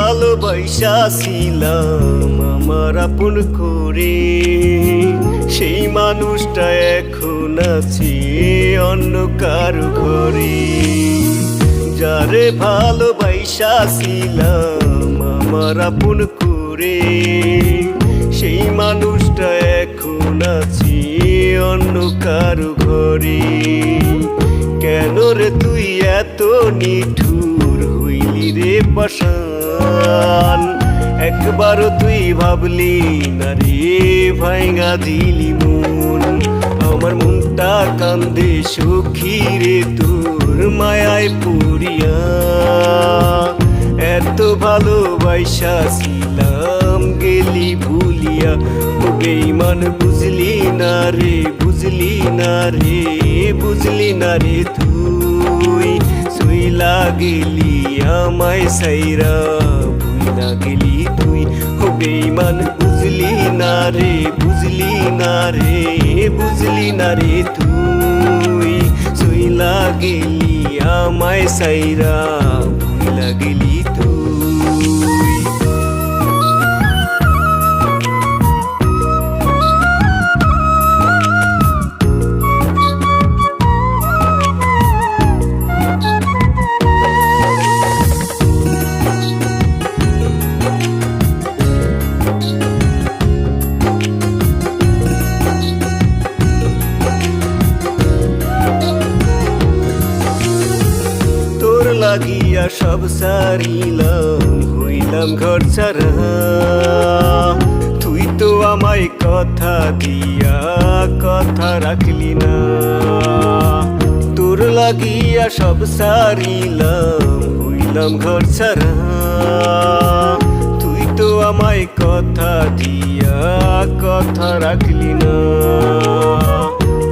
ভালোবাসিলাম আমার আপন করে, সেই মানুষটা এখন আছে অন্য কারো ঘরে। যারে ভালোবাসিলাম আমার আপন করে, সেই মানুষটা এখন আছে অন্য কারো ঘরে। কেন রে তুই এত নিঠুর হইলি রে পাষাণ, একবারও তুই ভাবলি না রে ভাঙা দিলি মন। আমার মনটা কান্দে সখী রে তোর মায়ায় পড়িয়া, এত ভালোবাসিলাম গেলি ভুলিয়া। ও বেঈমান বুঝলি না রে, বুঝলি না রে, বুঝলি না রে তুই। সইলা গেলি আমায় সাইরা, ভুইলা গেলি তুই। ও বেঈমান বুঝলি না রে, বুঝলি না রে, বুঝলি না রে তুই। সইলা গেলি আমায় সাইরা, ভুইলা গেলি তুই। লাগিয়া সব সারিলাম, হইলাম ঘর ছাড়া। তুই তো আমায় কথা দিয়া কথা রাখলি না। তোর লাগিয়া সব সারিলাম, হইলাম ঘর ছাড়া। তুই তো আমায় কথা দিয়া কথা রাখলি না।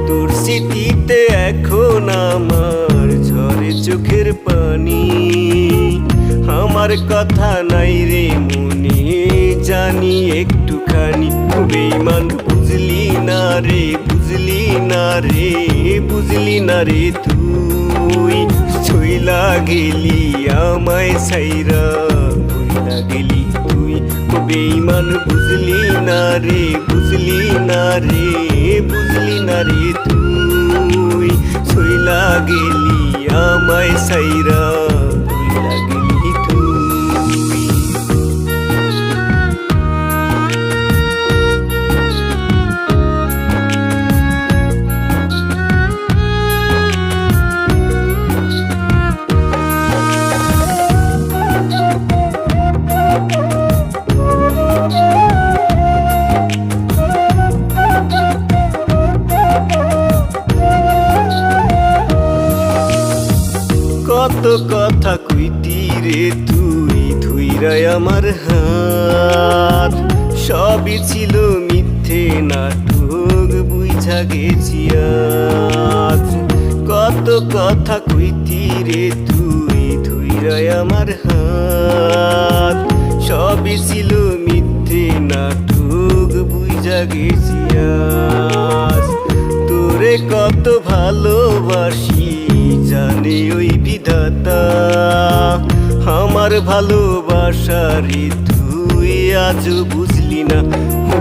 তোর স্মৃতিতে এখন আমার ঝরে চোখের পানি। আমার কথা নাই রে মনে, জানি একটুখানি। বেঈমান বুঝলি না রে, বুঝলি না রে, বুঝলি না রে তুই। ছইলা গেলি আমায় সাইরা, ভুইলা গেলি তুই। বেঈমান বুঝলি না রে, বুঝলি না রে, বুঝলি না রে তুই। ছইলা গেলি আমায় সাইরা, ভুইলা গেলি তুই। কত কথা কইতি রে তুই, ধুইরাই আমার হাত। সবই ছিল মিথ্যে নাটক, বুঝা গেছি আজ। কত কথা কইতি রে তুই, ধুইরাই আমার হাত। সবই ছিল মিথ্যে নাটক, বুঝা গেছি আজ। তোরে কত ভালোবাসি জানে ওই বিধাতা। আমার ভালোবাসা রে তুই আজও বুঝলি না।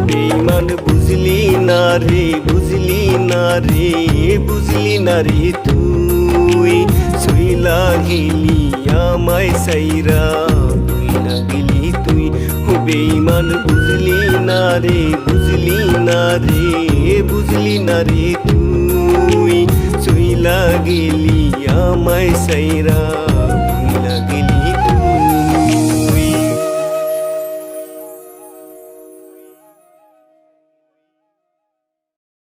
বেঈমান বুঝলি না রে, বুঝলি না রে, বুঝলি না রে তুই। ছইলা গেলি আমায় সাইরা, ভুইলা গেলি তুই। বেঈমান বুঝলি না রে, বুঝলি না রে, বুঝলি না রে তুই। ছইলা গেলি আমায় সাইরা।